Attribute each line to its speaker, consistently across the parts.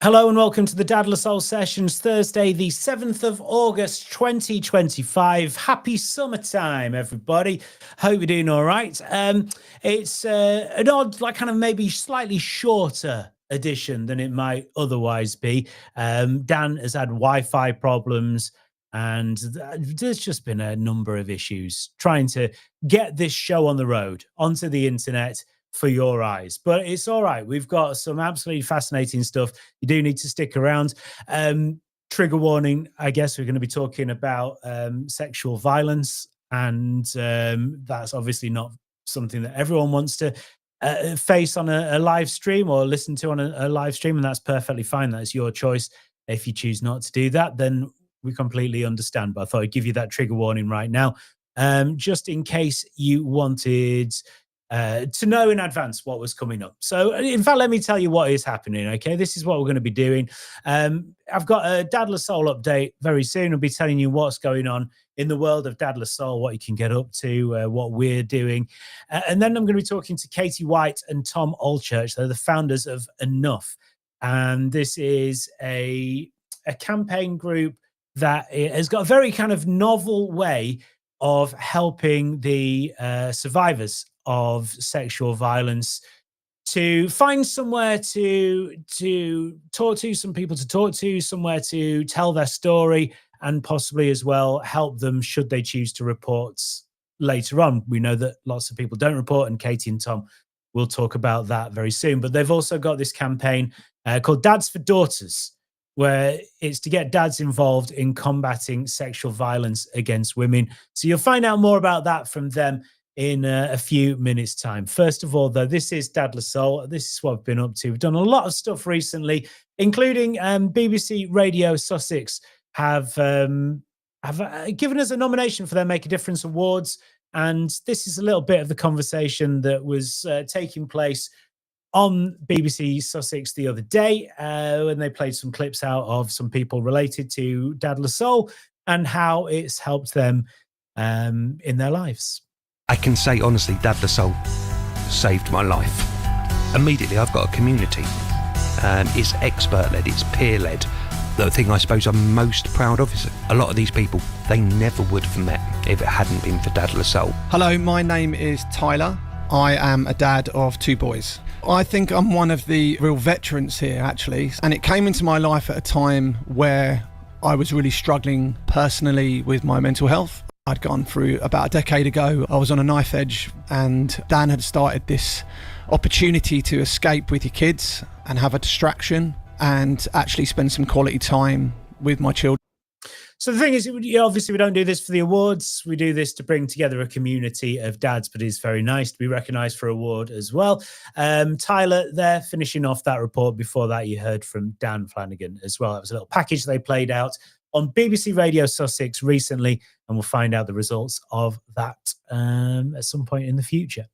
Speaker 1: Hello and welcome to the Dad La Soul Sessions, Thursday, the 7th of August, 2025. Happy summertime, everybody. Hope you're doing all right. It's an odd, kind of maybe slightly shorter edition than it might otherwise be. Dan has had Wi-Fi problems and there's just been a number of issues trying to get this show on the road, onto the internet, for your eyes. But it's all right. We've got some absolutely fascinating stuff. You do need to stick around. Trigger warning, I guess we're going to be talking about sexual violence. And that's obviously not something that everyone wants to face on a live stream or listen to on a live stream. And that's perfectly fine. That's your choice. If you choose not to do that, then we completely understand. But I thought I'd give you that trigger warning right now, just in case you wanted to know in advance what was coming up. So, in fact, let me tell you what is happening, okay? This is what we're going to be doing. I've got a Dad La Soul update very soon. I'll be telling you what's going on in the world of Dad La Soul, what you can get up to, what we're doing. And then I'm going to be talking to Katie White and Tom Allchurch. They're the founders of Enough. And this is a campaign group that has got a very kind of novel way of helping the survivors of sexual violence to find somewhere to talk to, some people to talk to, somewhere to tell their story, and possibly as well help them should they choose to report later on. We know that lots of people don't report, and Katie and Tom will talk about that very soon. But they've also got this campaign called Dads for Daughters, where it's to get dads involved in combating sexual violence against women. So you'll find out more about that from them in a few minutes' time. First of all, though, this is Dad La Soul. This is what I've been up to. We've done a lot of stuff recently, including BBC Radio Sussex have given us a nomination for their Make a Difference Awards. And this is a little bit of the conversation that was taking place on BBC Sussex the other day, when they played some clips out of some people related to Dad La Soul and how it's helped them in their lives.
Speaker 2: I can say honestly, Dad La Soul saved my life. Immediately, I've got a community. It's expert-led, it's peer-led. The thing I suppose I'm most proud of is a lot of these people, they never would have met if it hadn't been for Dad La Soul.
Speaker 3: Hello, my name is Tyler. I am a dad of 2 boys. I think I'm one of the real veterans here, actually. And it came into my life at a time where I was really struggling personally with my mental health. I'd gone through about a decade ago. I was on a knife edge, and Dan had started this opportunity to escape with your kids and have a distraction and actually spend some quality time with my children.
Speaker 1: So the thing is, obviously we don't do this for the awards. We do this to bring together a community of dads, but it's very nice to be recognised for award as well. Tyler there, finishing off that report. Before that, you heard from Dan Flanagan as well. That was a little package they played out on BBC Radio Sussex recently, and we'll find out the results of that at some point in the future.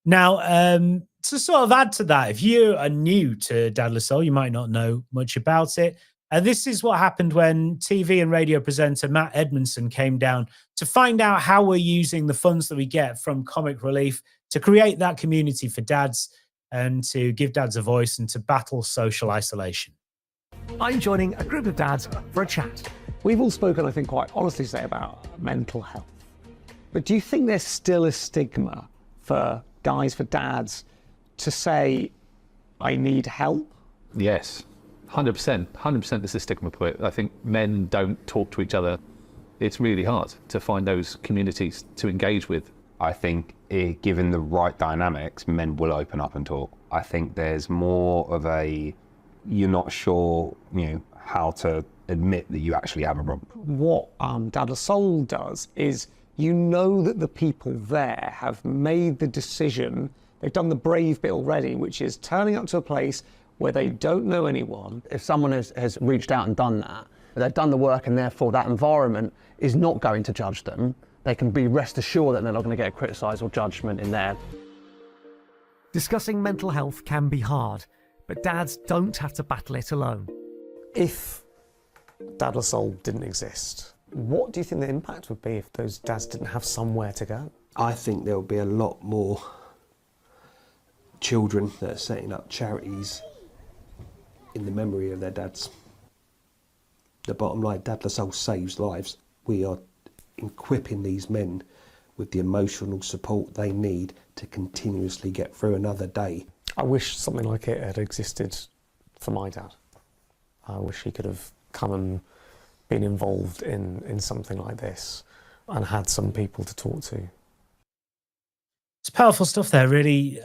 Speaker 1: Now, to sort of add to that, if you are new to Dad La Soul, you might not know much about it. This is what happened when TV and radio presenter Matt Edmondson came down to find out how we're using the funds that we get from Comic Relief to create that community for dads and to give dads a voice and to battle social isolation.
Speaker 4: I'm joining a group of dads for a chat.
Speaker 5: We've all spoken, I think, quite honestly today about mental health. But do you think there's still a stigma for guys, for dads, to say, I need help?
Speaker 6: Yes, 100%. 100% there's a stigma to it. I think men don't talk to each other. It's really hard to find those communities to engage with.
Speaker 7: I think given the right dynamics, men will open up and talk. I think there's more of a, you're not sure, how to admit that you actually have a problem.
Speaker 5: What Dad La Soul does is, that the people there have made the decision, they've done the brave bit already, which is turning up to a place where they don't know anyone.
Speaker 8: If someone has reached out and done that, they've done the work, and therefore that environment is not going to judge them, they can be rest assured that they're not going to get criticised or judgment in there.
Speaker 4: Discussing mental health can be hard, but dads don't have to battle it alone.
Speaker 5: If Dad La Soul didn't exist, what do you think the impact would be if those dads didn't have somewhere to go?
Speaker 9: I think there'll be a lot more children that are setting up charities in the memory of their dads. The bottom line, Dadless Soul saves lives. We are equipping these men with the emotional support they need to continuously get through another day.
Speaker 5: I wish something like it had existed for my dad. I wish he could have come and been involved in something like this and had some people to talk to.
Speaker 1: It's powerful stuff there. Really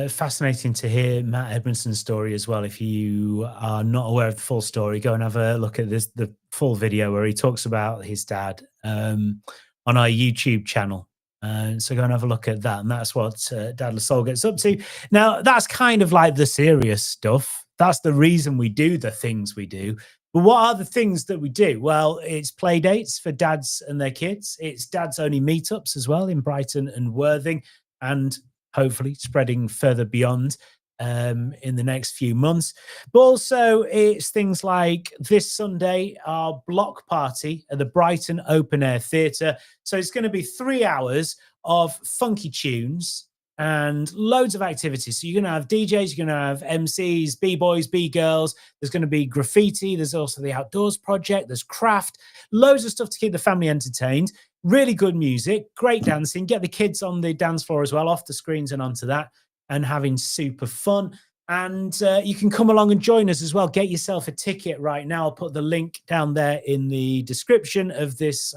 Speaker 1: fascinating to hear Matt Edmondson's story as well. If you are not aware of the full story, go and have a look at the full video where he talks about his dad on our YouTube channel. So go and have a look at that. And that's what Dadless Soul gets up to. Now, that's kind of like the serious stuff. That's the reason we do the things we do. But what are the things that we do? Well, it's play dates for dads and their kids. It's dads only meetups as well in Brighton and Worthing, and hopefully spreading further beyond in the next few months. But also it's things like this Sunday, our block party at the Brighton Open Air Theatre. So it's going to be 3 hours of funky tunes and loads of activities. So you're going to have DJs, you're going to have MCs, B-boys, B-girls. There's going to be graffiti. There's also the outdoors project. There's craft. Loads of stuff to keep the family entertained. Really good music, great dancing. Get the kids on the dance floor as well, off the screens and onto that, and having super fun. And you can come along and join us as well. Get yourself a ticket right now. I'll put the link down there in the description of this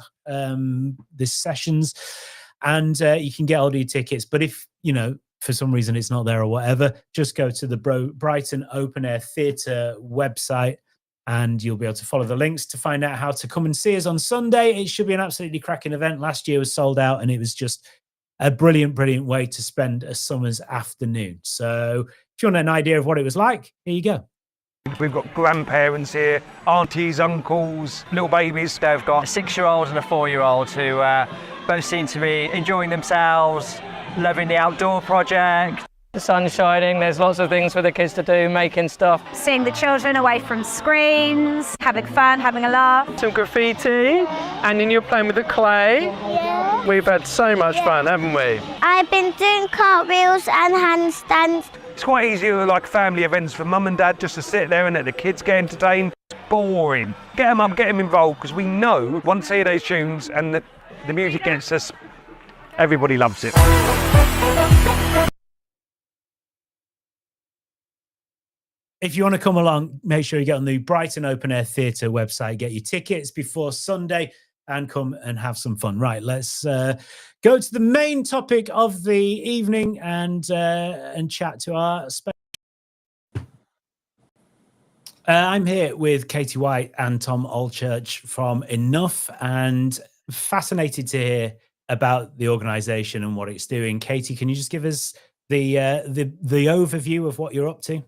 Speaker 1: sessions, and you can get all your tickets. But if, for some reason it's not there or whatever, just go to the Brighton Open Air Theatre website and you'll be able to follow the links to find out how to come and see us on Sunday. It should be an absolutely cracking event. Last year was sold out and it was just a brilliant, brilliant way to spend a summer's afternoon. So if you want an idea of what it was like, here you go.
Speaker 10: We've got grandparents here, aunties, uncles, little babies.
Speaker 11: They've got a 6-year-old and a 4-year-old who both seem to be enjoying themselves, loving the outdoor project.
Speaker 12: The sun's shining, there's lots of things for the kids to do, making stuff.
Speaker 13: Seeing the children away from screens, having fun, having a laugh.
Speaker 12: Some graffiti, and then you're playing with the clay.
Speaker 14: Yeah.
Speaker 12: We've had so much fun, haven't we?
Speaker 14: I've been doing cartwheels and handstands.
Speaker 10: It's quite easy like family events for mum and dad just to sit there and let the kids get entertained. It's boring. Get them up, get them involved, because we know once they hear those tunes and the music gets us, everybody loves it.
Speaker 1: If you want to come along, make sure you get on the Brighton Open Air Theatre website, get your tickets before Sunday and come and have some fun. Right, let's go to the main topic of the evening and chat to our special. I'm here with Katie White and Tom Allchurch from Enough, and fascinated to hear about the organisation and what it's doing. Katie, can you just give us the overview of what you're up to?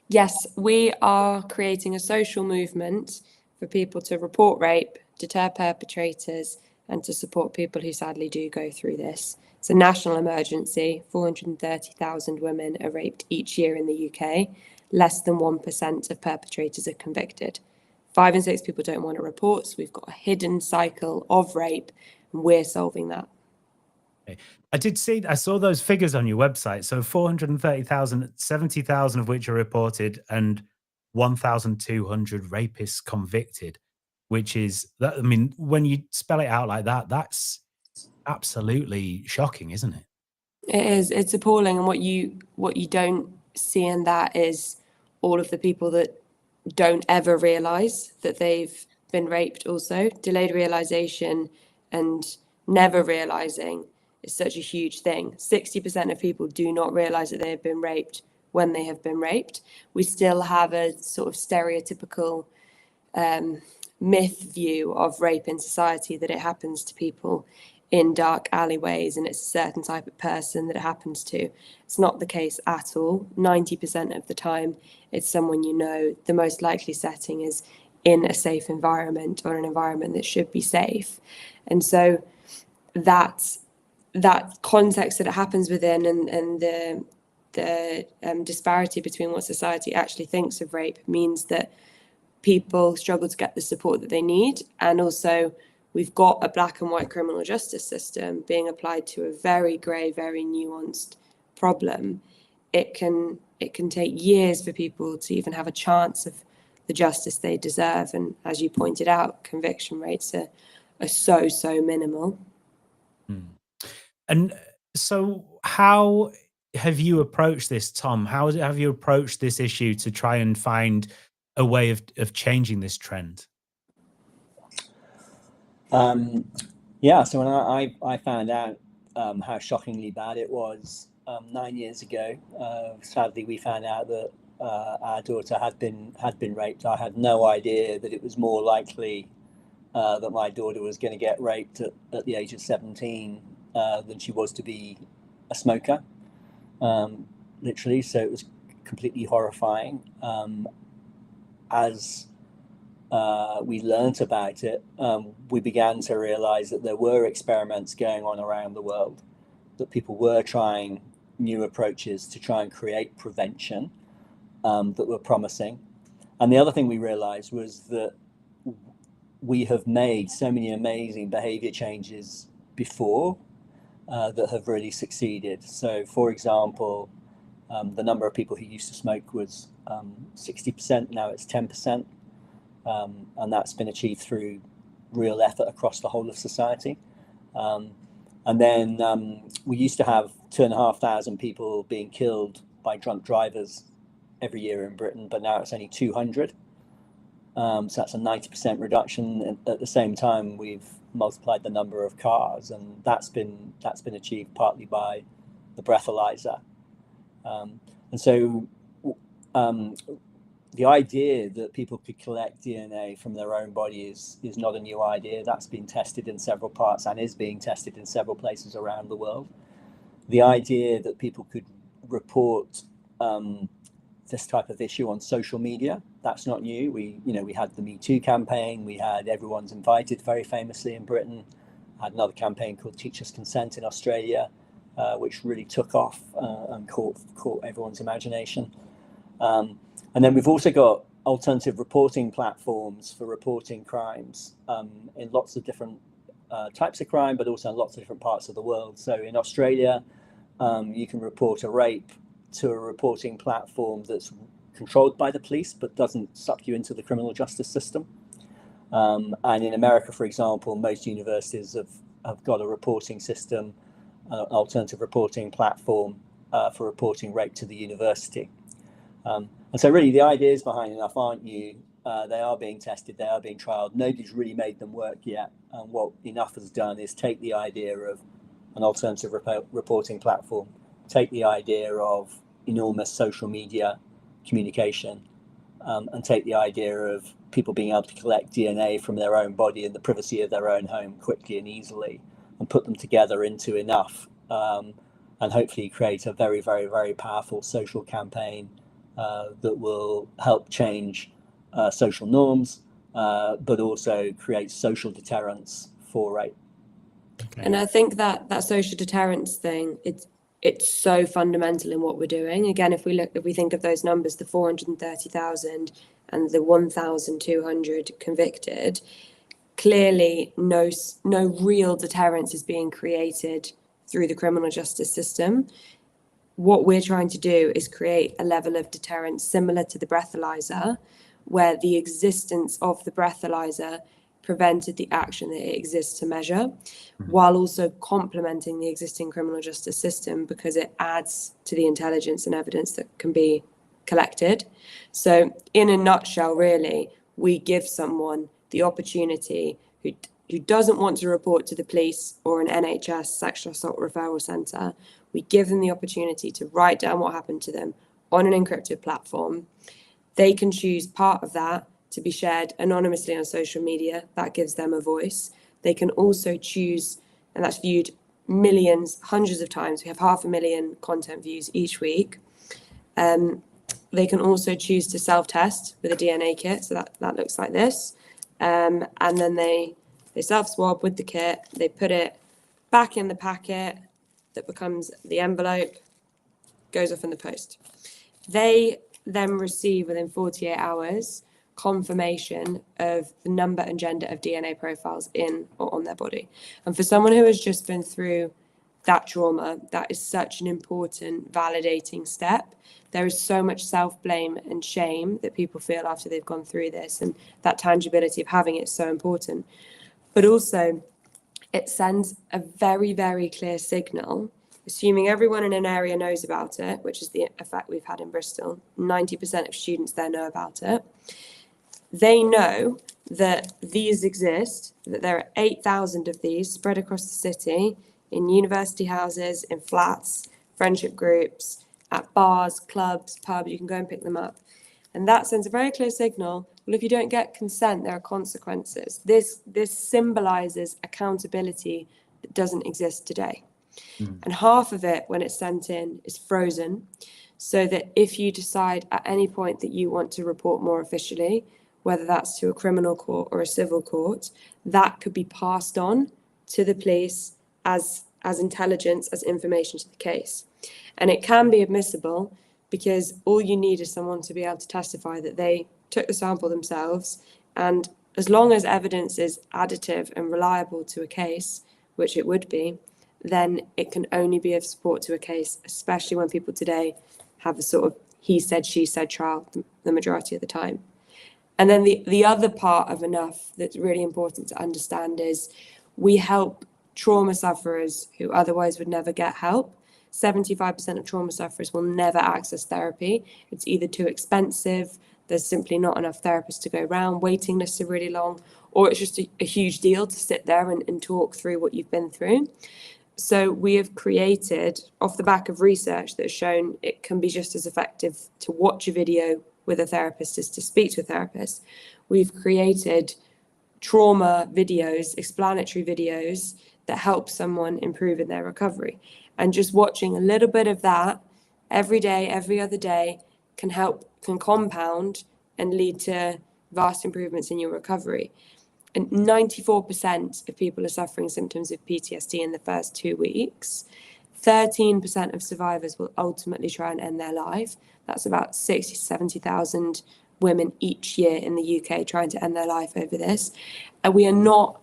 Speaker 15: Yes, we are creating a social movement for people to report rape, deter perpetrators, and to support people who sadly do go through this. It's a national emergency. 430,000 women are raped each year in the UK. Less than 1% of perpetrators are convicted. 5 in 6 people don't want to report, so we've got a hidden cycle of rape, and we're solving that.
Speaker 1: I saw those figures on your website. So 430,000, 70,000 of which are reported and 1,200 rapists convicted, which is, that. I mean, when you spell it out like that, that's absolutely shocking, isn't it?
Speaker 15: It is. It's appalling. And what you don't see in that is all of the people that don't ever realise that they've been raped also. Delayed realisation and never realising is such a huge thing. 60% of people do not realise that they have been raped when they have been raped. We still have a sort of stereotypical myth view of rape in society, that it happens to people in dark alleyways and it's a certain type of person that it happens to. It's not the case at all. 90% of the time, it's someone you know. The most likely setting is in a safe environment or an environment that should be safe. And so that context that it happens within and the disparity between what society actually thinks of rape means that people struggle to get the support that they need. And also we've got a black and white criminal justice system being applied to a very grey, very nuanced problem. It can it can take years for people to even have a chance of the justice they deserve. And as you pointed out, conviction rates are so minimal.
Speaker 1: And so how have you approached this, Tom? How have you approached this issue to try and find a way of changing this trend?
Speaker 16: Yeah, so when I found out how shockingly bad it was 9 years ago, sadly we found out that our daughter had been raped. I had no idea that it was more likely that my daughter was going to get raped at the age of 17 than she was to be a smoker, literally. So it was completely horrifying. As we learnt about it, we began to realize that there were experiments going on around the world, that people were trying new approaches to try and create prevention that were promising. And the other thing we realized was that we have made so many amazing behavior changes before that have really succeeded. So, for example, the number of people who used to smoke was 60%, now it's 10%. And that's been achieved through real effort across the whole of society. And then we used to have 2,500 people being killed by drunk drivers every year in Britain, but now it's only 200. So that's a 90% reduction. And at the same time, we've multiplied the number of cars, and that's been achieved partly by the breathalyzer. And so the idea that people could collect DNA from their own body is not a new idea. That's been tested in several parts and is being tested in several places around the world. The idea that people could report this type of issue on social media, that's not new. We had the Me Too campaign. We had Everyone's Invited, very famously in Britain. Had another campaign called Teach Us Consent in Australia, which really took off and caught everyone's imagination. And then we've also got alternative reporting platforms for reporting crimes in lots of different types of crime, but also in lots of different parts of the world. So in Australia, you can report a rape to a reporting platform that's controlled by the police, but doesn't suck you into the criminal justice system. And in America, for example, most universities have got a reporting system, an alternative reporting platform for reporting rape to the university. And so really the ideas behind enough aren't new. They are being tested, they are being trialed. Nobody's really made them work yet. And what Enough has done is take the idea of an alternative reporting platform, take the idea of enormous social media communication, and take the idea of people being able to collect DNA from their own body in the privacy of their own home quickly and easily, and put them together into Enough, and hopefully create a very, very, very powerful social campaign that will help change social norms, but also create social deterrence for rape.
Speaker 15: Okay. And I think that social deterrence thing, it's so fundamental in what we're doing. Again, if we think of those numbers, the 430,000 and the 1,200 convicted, clearly no real deterrence is being created through the criminal justice system. What we're trying to do is create a level of deterrence similar to the breathalyzer, where the existence of the breathalyzer prevented the action that it exists to measure, while also complementing the existing criminal justice system, because it adds to the intelligence and evidence that can be collected. So in a nutshell, really, we give someone the opportunity who doesn't want to report to the police or an NHS sexual assault referral centre, we give them the opportunity to write down what happened to them on an encrypted platform. They can choose part of that to be shared anonymously on social media. That gives them a voice. They can also choose, and that's viewed millions, hundreds of times. We have 500,000 content views each week. They can also choose to self-test with a DNA kit. So that looks like this. And then they self-swab with the kit. They put it back in the packet that becomes the envelope, goes off in the post. They then receive within 48 hours confirmation of the number and gender of DNA profiles in or on their body. And for someone who has just been through that trauma, that is such an important validating step. There is so much self-blame and shame that people feel after they've gone through this, and that tangibility of having it is so important. But also, it sends a very, very clear signal, assuming everyone in an area knows about it, which is the effect we've had in Bristol. 90% of students there know about it. They know that these exist, that there are 8,000 of these spread across the city, in university houses, in flats, friendship groups, at bars, clubs, pubs. You can go and pick them up. And that sends a very clear signal. Well, if you don't get consent, there are consequences. This symbolizes accountability that doesn't exist today. And half of it, when it's sent in, is frozen, so that if you decide at any point that you want to report more officially, whether that's to a criminal court or a civil court, that could be passed on to the police as intelligence, as information to the case. And it can be admissible because all you need is someone to be able to testify that they took the sample themselves. And as long as evidence is additive and reliable to a case, which it would be, then it can only be of support to a case, especially when people today have a sort of he said, she said trial the majority of the time. And then the other part of enough that's really important to understand is we help trauma sufferers who otherwise would never get help. 75% of trauma sufferers will never access therapy. It's either too expensive, there's simply not enough therapists to go around, waiting lists are really long, or it's just a huge deal to sit there and talk through what you've been through. So we have created, off the back of research that has shown it can be just as effective to watch a video with a therapist as to speak to a therapist. We've created trauma videos, explanatory videos that help someone improve in their recovery. And just watching a little bit of that every day, every other day can compound and lead to vast improvements in your recovery. And 94% of people are suffering symptoms of PTSD in the first 2 weeks. 13% of survivors will ultimately try and end their life. That's about 60,000 to 70,000 women each year in the UK trying to end their life over this. And we are not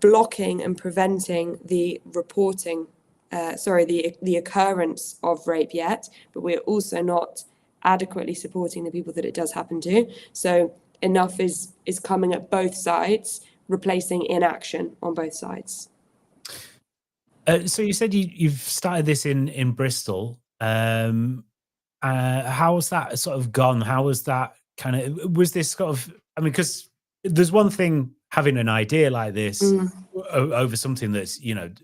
Speaker 15: blocking and preventing the reporting, the occurrence of rape yet, but we are also not adequately supporting the people that it does happen to. So enough is coming at both sides, replacing inaction on both sides.
Speaker 1: So you said you've started this in Bristol. How has that sort of gone? How was that was this sort of, I mean, because there's one thing having an idea like this over something that's,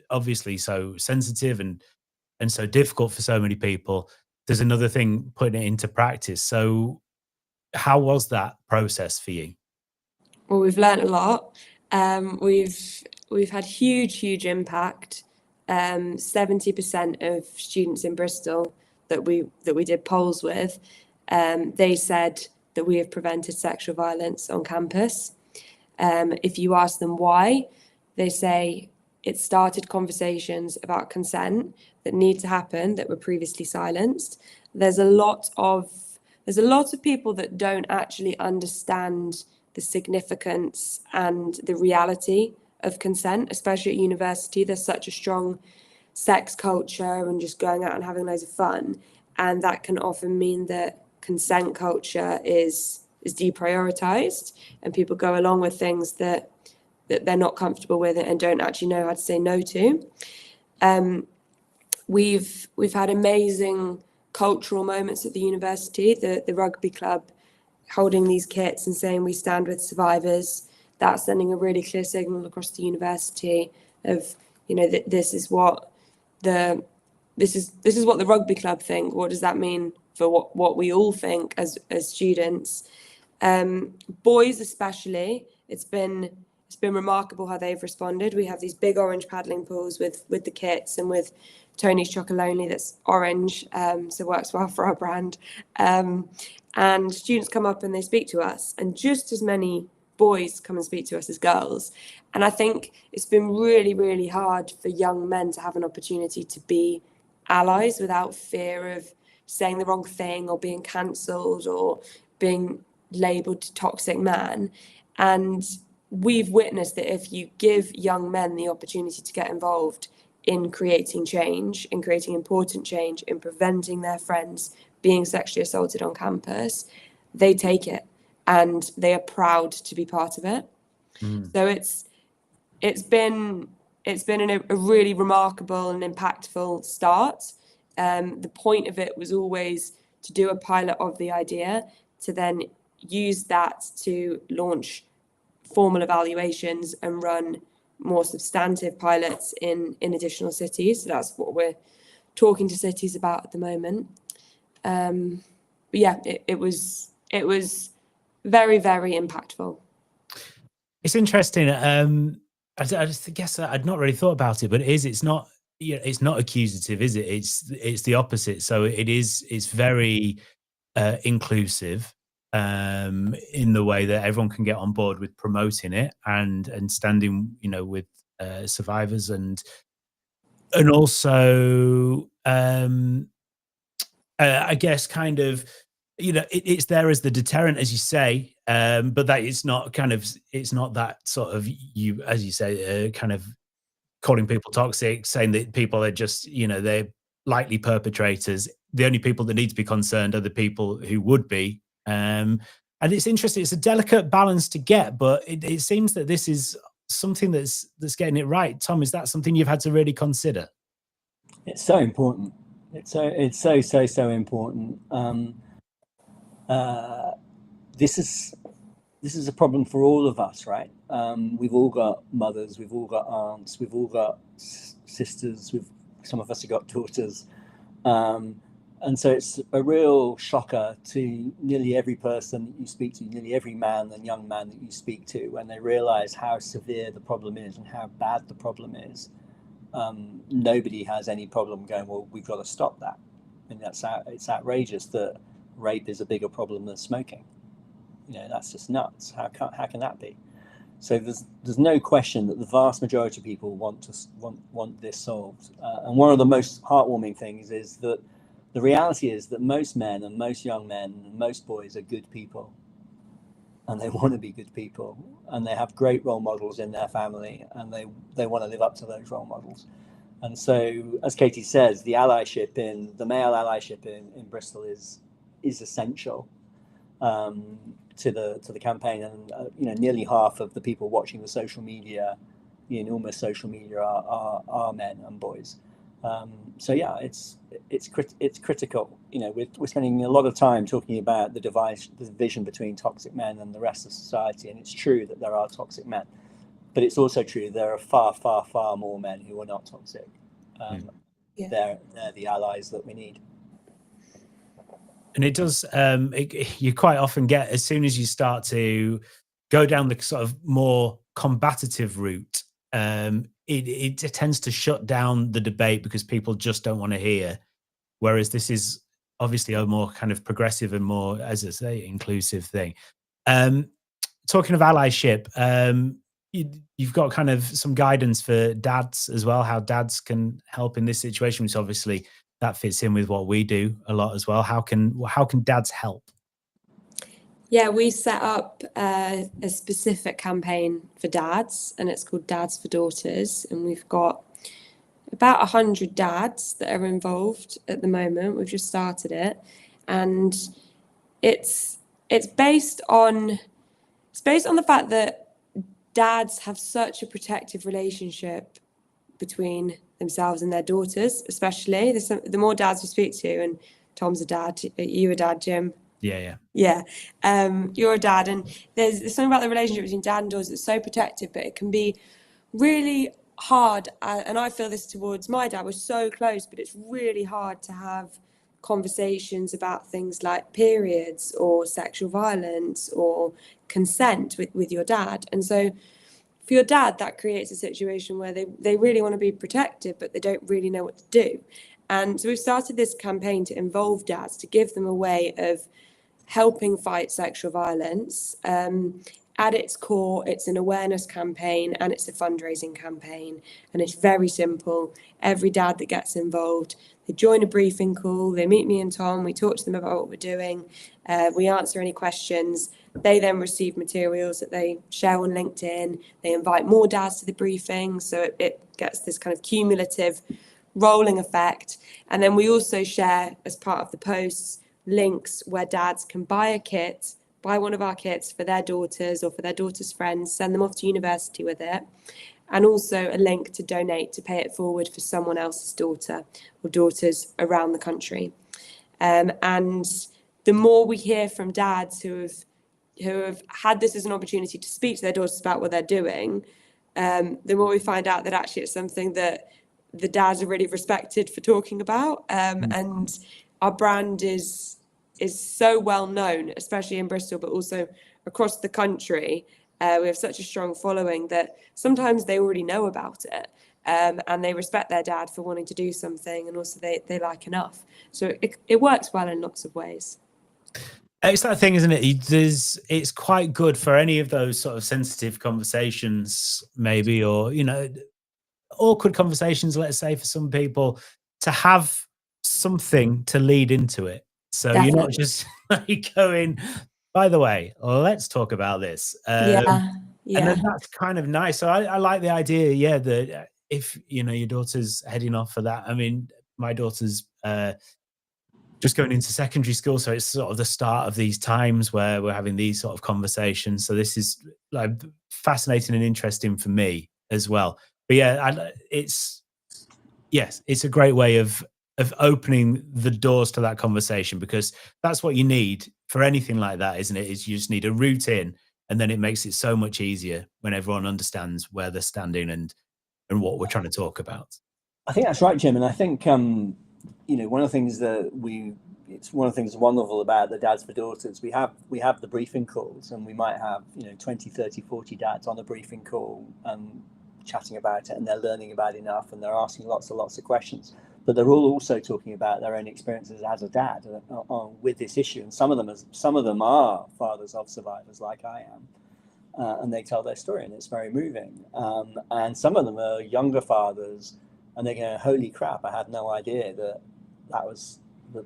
Speaker 1: obviously so sensitive and so difficult for so many people. There's another thing putting it into practice. So how was that process for you?
Speaker 15: Well, we've learned a lot. We've had huge impact. 70% of students in Bristol that we did polls with, they said that we have prevented sexual violence on campus. If you ask them why, they say it started conversations about consent that need to happen that were previously silenced. There's a lot of people that don't actually understand the significance and the reality of consent, especially at university. There's such a strong sex culture and just going out and having loads of fun. And that can often mean that consent culture is deprioritized and people go along with things that they're not comfortable with and don't actually know how to say no to. We've had amazing cultural moments at the university, the rugby club holding these kits and saying we stand with survivors. That's sending a really clear signal across the university of, that this is what the rugby club think. What does that mean for what we all think as students? Boys especially, it's been remarkable how they've responded. We have these big orange paddling pools with the kits and with Tony's Chocolonely that's orange, so works well for our brand. And students come up and they speak to us, and just as many boys come and speak to us as girls. And I think it's been really, really hard for young men to have an opportunity to be allies without fear of saying the wrong thing or being cancelled or being labelled toxic man. And we've witnessed that if you give young men the opportunity to get involved in creating change, in creating important change, in preventing their friends being sexually assaulted on campus, they take it and they are proud to be part of it. So it's been a really remarkable and impactful start. The point of it was always to do a pilot of the idea, to then use that to launch formal evaluations and run more substantive pilots in additional cities. So that's what we're talking to cities about at the moment. But yeah, it was very, very impactful.
Speaker 1: It's interesting. I just guess I'd not really thought about it, but it's not, it's not accusative, is it? It's the opposite. So it's very inclusive in the way that everyone can get on board with promoting it and standing, with survivors and also I guess kind of, it's there as the deterrent, as you say, but that it's not that sort of, you, as you say, kind of calling people toxic, saying that people are just, they're likely perpetrators. The only people that need to be concerned are the people who would be. And it's interesting. It's a delicate balance to get, but it seems that this is something that's getting it right. Tom, is that something you've had to really consider?
Speaker 16: It's so important. It's so important. This is a problem for all of us, right? We've all got mothers, we've all got aunts, we've all got sisters, some of us have got daughters. And so it's a real shocker to nearly every person that you speak to, nearly every man and young man that you speak to, when they realize how severe the problem is and how bad the problem is. Nobody has any problem going, well, we've got to stop that. And it's outrageous that rape is a bigger problem than smoking. That's just nuts. How can that be? So there's no question that the vast majority of people want this solved. And one of the most heartwarming things is that the reality is that most men and most young men and most boys are good people, and they want to be good people, and they have great role models in their family, and they want to live up to those role models. And so, as Katie says, the male allyship in Bristol is essential to the campaign. And nearly half of the people watching the social media, the enormous social media, are men and boys. So yeah, it's critical. We're spending a lot of time talking about the division between toxic men and the rest of society, and it's true that there are toxic men, but it's also true there are far, far, far more men who are not toxic. They're the allies that we need.
Speaker 1: And it does, you quite often get, as soon as you start to go down the sort of more combative route, it tends to shut down the debate because people just don't want to hear. Whereas this is obviously a more kind of progressive and more, as I say, inclusive thing. Talking of allyship, you've got kind of some guidance for dads as well, how dads can help in this situation, which obviously that fits in with what we do a lot as well. How can dads help?
Speaker 15: Yeah, we set up a specific campaign for dads, and it's called Dads for Daughters. And we've got about 100 dads that are involved at the moment. We've just started it, and it's based on the fact that dads have such a protective relationship between themselves and their daughters, especially. The more dads we speak to, and Tom's a dad, you a dad, Jim.
Speaker 1: Yeah.
Speaker 15: You're a dad, and there's something about the relationship between dad and daughters that's so protective, but it can be really hard. And I feel this towards my dad. We're so close, but it's really hard to have conversations about things like periods or sexual violence or consent with your dad. And so for your dad, that creates a situation where they really want to be protected, but they don't really know what to do. And so we've started this campaign to involve dads, to give them a way of helping fight sexual violence. At its core, it's an awareness campaign and it's a fundraising campaign. And it's very simple. Every dad that gets involved, they join a briefing call, they meet me and Tom, we talk to them about what we're doing, we answer any questions. They then receive materials that they share on LinkedIn. They invite more dads to the briefing, so it gets this kind of cumulative rolling effect. And then we also share, as part of the posts, links where dads can buy one of our kits for their daughters or for their daughters' friends, send them off to university with it, and also a link to donate to pay it forward for someone else's daughter or daughters around the country. And the more we hear from dads who have had this as an opportunity to speak to their daughters about what they're doing, the more we find out that actually it's something that the dads are really respected for talking about. And our brand is so well known, especially in Bristol, but also across the country. We have such a strong following that sometimes they already know about it, and they respect their dad for wanting to do something, and also they like enough. So it works well in lots of ways.
Speaker 1: It's that thing, isn't it? It's quite good for any of those sort of sensitive conversations, maybe, or, you know, awkward conversations, let's say, for some people, to have something to lead into it. So
Speaker 15: Definitely.
Speaker 1: You're not just like going, by the way, let's talk about this.
Speaker 15: Yeah.
Speaker 1: And then that's kind of nice. So I like the idea, yeah, that if, you know, your daughter's heading off for that. I mean, my daughter's just going into secondary school, so it's sort of the start of these times where we're having these sort of conversations. So this is like fascinating and interesting for me as well. But yeah, it's a great way of opening the doors to that conversation, because that's what you need for anything like that, isn't it? Is you just need a route in, and then it makes it so much easier when everyone understands where they're standing and what we're trying to talk about.
Speaker 16: I think that's right, Jim. And I think, you know, one of the things it's one of the things wonderful about the Dads for Daughters, we have the briefing calls, and we might have, you know, 20, 30, 40 dads on a briefing call chatting about it, and they're learning about enough, and they're asking lots and lots of questions. But they're all also talking about their own experiences as a dad with this issue. And some of them are fathers of survivors, like I am. And they tell their story, and it's very moving. And some of them are younger fathers, and they're going, "Holy crap! I had no idea that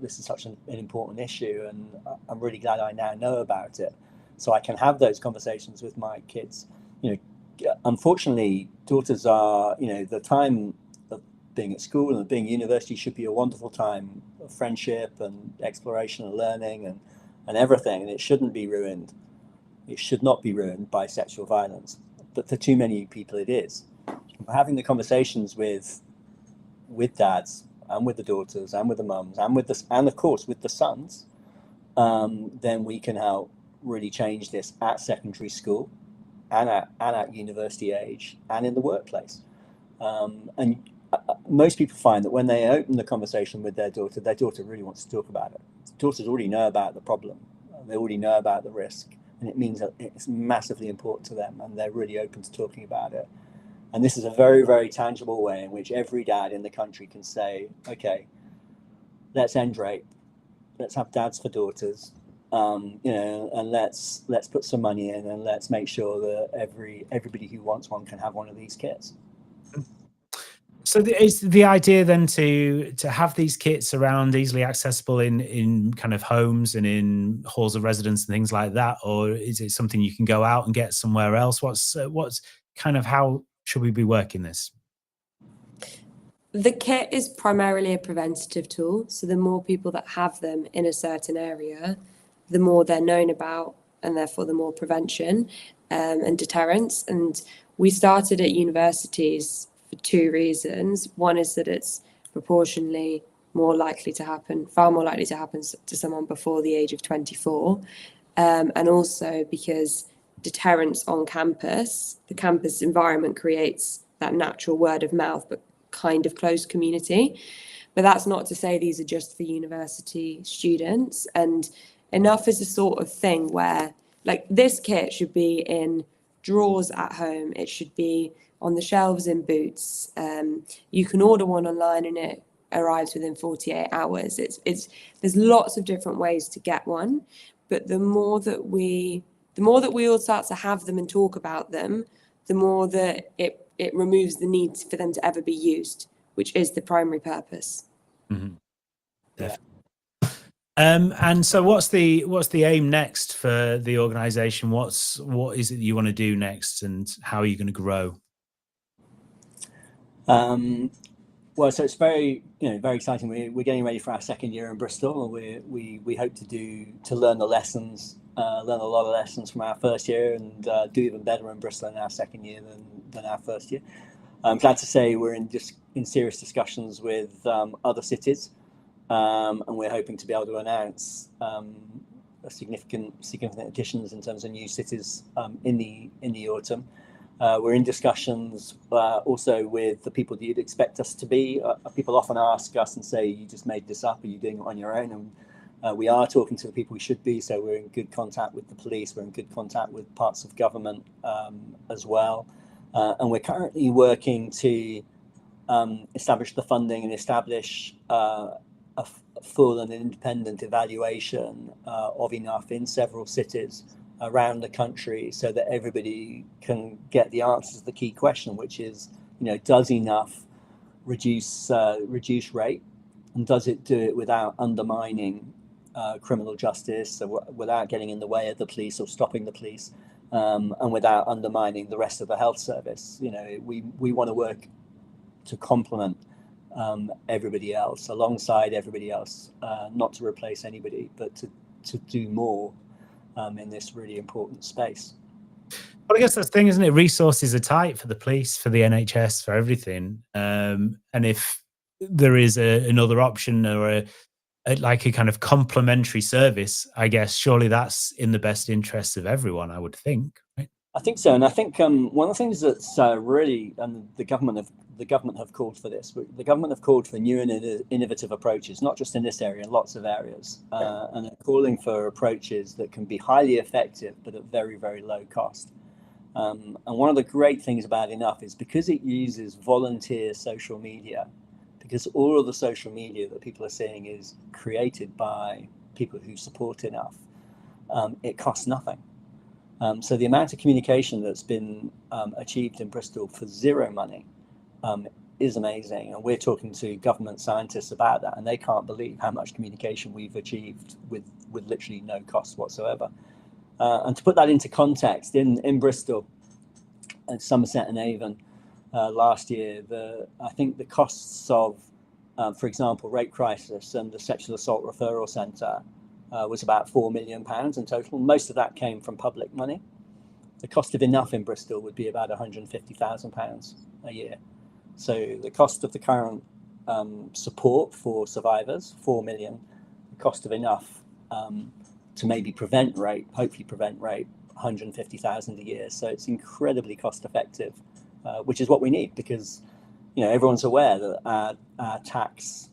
Speaker 16: this is such an important issue, and I'm really glad I now know about it, so I can have those conversations with my kids." You know, unfortunately, daughters are, you know, the time of being at school and being at university should be a wonderful time of friendship and exploration and learning and everything, and it shouldn't be ruined. It should not be ruined by sexual violence, but for too many people it is. We're having the conversations with dads and with the daughters and with the mums and of course with the sons, then we can help really change this at secondary school and at university age and in the workplace. And most people find that when they open the conversation with their daughter really wants to talk about it. Daughters already know about the problem. They already know about the risk. And it means that it's massively important to them, and they're really open to talking about it. And this is a very, very tangible way in which every dad in the country can say, okay, let's end rape. Let's have Dads for Daughters, you know, and let's put some money in, and let's make sure that everybody who wants one can have one of these kits.
Speaker 1: So is the idea then to have these kits around, easily accessible in kind of homes and in halls of residence and things like that, or is it something you can go out and get somewhere else? What's kind of, how should we be working this?
Speaker 15: The kit is primarily a preventative tool. So the more people that have them in a certain area, the more they're known about, and therefore the more prevention and deterrence. And we started at universities for two reasons. One is that it's proportionally more likely to happen, far more likely to happen to someone before the age of 24. And also because deterrence on campus, the campus environment creates that natural word of mouth, but kind of close community. But that's not to say these are just for university students. And enough is the sort of thing where, like, this kit should be in drawers at home. It should be on the shelves in Boots. You can order one online and it arrives within 48 hours. There's lots of different ways to get one, but the more that we all start to have them and talk about them, the more that it removes the need for them to ever be used, which is the primary purpose.
Speaker 1: Mm-hmm. And so what's the aim next for the organization? What is it that you want to do next, and how are you going to grow?
Speaker 16: Well, so it's very exciting. We're getting ready for our second year in Bristol. We hope to learn a lot of lessons from our first year, and do even better in Bristol in our second year than our first year. I'm glad to say we're in serious discussions with other cities, and we're hoping to be able to announce significant additions in terms of new cities in the autumn. We're in discussions also with the people that you'd expect us to be. People often ask us and say, "You just made this up? Are you doing it on your own?" And we are talking to the people we should be. So we're in good contact with the police. We're in good contact with parts of government as well. And we're currently working to establish the funding and establish a full and independent evaluation of enough in several cities around the country, so that everybody can get the answers to the key question, which is, does enough reduce rate, and does it do it without undermining criminal justice, so without getting in the way of the police or stopping the police, and without undermining the rest of the health service. We want to work to complement everybody else, alongside everybody else, not to replace anybody, but to do more in this really important space.
Speaker 1: Well, I guess that's the thing, isn't it? Resources are tight for the police, for the NHS, for everything. And if there is another option, or a kind of complementary service, I guess surely that's in the best interests of everyone, I would think, right?
Speaker 16: I think so, and I think one of the things that's really, and the government have called for this. The government have called for new and innovative approaches, not just in this area, in lots of areas, and they're calling for approaches that can be highly effective but at very, very low cost. And one of the great things about Enough is because it uses volunteer social media, because all of the social media that people are seeing is created by people who support Enough, it costs nothing. So the amount of communication that's been achieved in Bristol for zero money is amazing. And we're talking to government scientists about that, and they can't believe how much communication we've achieved with literally no cost whatsoever. And to put that into context, in Bristol and Somerset and Avon last year, I think the costs of, for example, rape crisis and the sexual assault referral centre was about £4 million in total. Most of that came from public money. The cost of Enough in Bristol would be about £150,000 a year. So the cost of the current support for survivors, 4 million. The cost of Enough to maybe prevent rape, hopefully prevent rape, 150,000 a year. So it's incredibly cost effective, which is what we need, because everyone's aware that our tax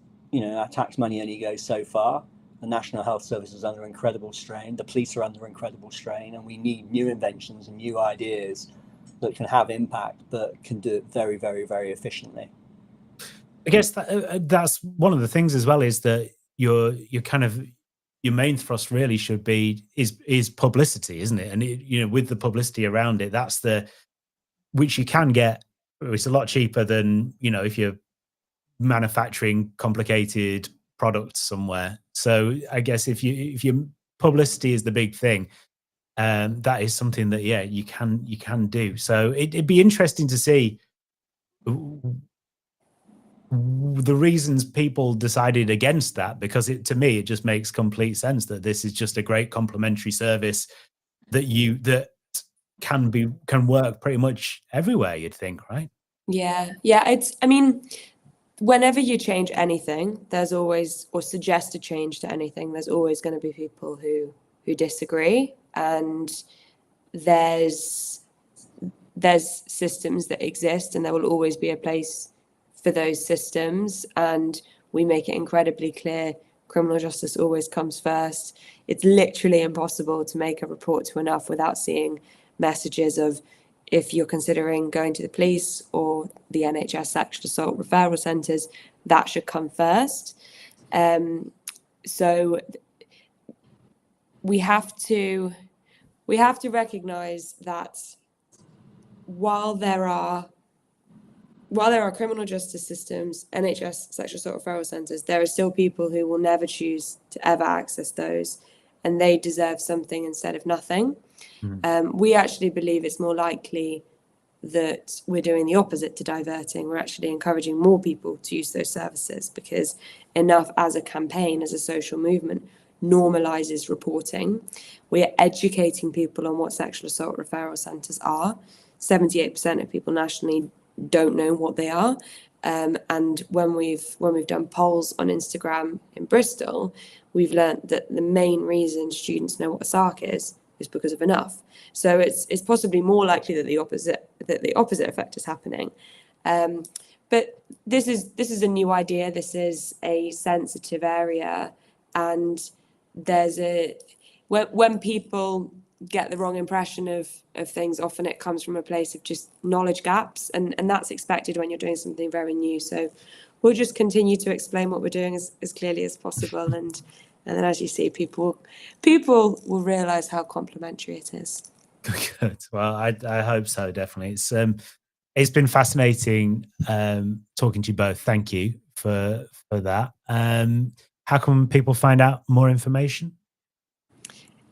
Speaker 16: money only goes so far. The National Health Service is under incredible strain. The police are under incredible strain, and we need new inventions and new ideas that can have impact, but can do it very, very, very efficiently.
Speaker 1: I guess that's one of the things as well, is that your main thrust really should be is publicity, isn't it? And with the publicity around it, that's which you can get. It's a lot cheaper than if you're manufacturing complicated products somewhere. So I guess if your publicity is the big thing, that is something that you can do. So it'd be interesting to see the reasons people decided against that, because to me it just makes complete sense that this is just a great complementary service that can work pretty much everywhere, you'd think, right?
Speaker 15: Yeah. Whenever you change anything, there's always, or suggest a change to anything, there's always going to be people who disagree, and there's systems that exist, and there will always be a place for those systems, and we make it incredibly clear criminal justice always comes first. It's literally impossible to make a report to Enough without seeing messages of, if you're considering going to the police or the NHS sexual assault referral centres, that should come first. So we have to recognise that while while there are criminal justice systems, NHS sexual assault referral centres, there are still people who will never choose to ever access those, and they deserve something instead of nothing. We actually believe it's more likely that we're doing the opposite to diverting. We're actually encouraging more people to use those services, because Enough, as a campaign, as a social movement, normalises reporting. We're educating people on what sexual assault referral centres are. 78% of people nationally don't know what they are. And when we've done polls on Instagram in Bristol, we've learnt that the main reason students know what a SARC is because of Enough. So it's possibly more likely that the opposite effect is happening. But this is a new idea. This is a sensitive area, and when people get the wrong impression of things, often it comes from a place of just knowledge gaps, and that's expected when you're doing something very new. So we'll just continue to explain what we're doing as clearly as possible, and then, as you see, people will realise how complimentary it is.
Speaker 1: Good. Well, I hope so. Definitely. It's been fascinating talking to you both. Thank you for that. How can people find out more information?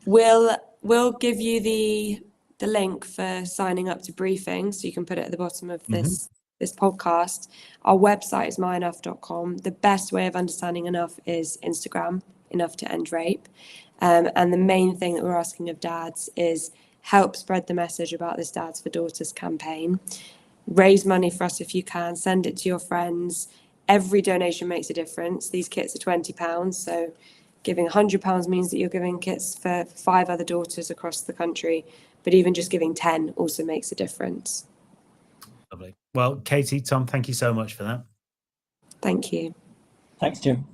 Speaker 15: We'll give you the link for signing up to briefings, so you can put it at the bottom of this podcast. Our website is myenough.com. The best way of understanding Enough is Instagram, Enough to End Rape. And the main thing that we're asking of dads is help spread the message about this Dads for Daughters campaign. Raise money for us if you can. Send it to your friends. Every donation makes a difference. These kits are £20, so giving £100 means that you're giving kits for 5 other daughters across the country. But even just giving 10 also makes a difference.
Speaker 1: Lovely. Well, Katie, Tom, thank you so much for that.
Speaker 15: Thank you.
Speaker 16: Thanks, Jim.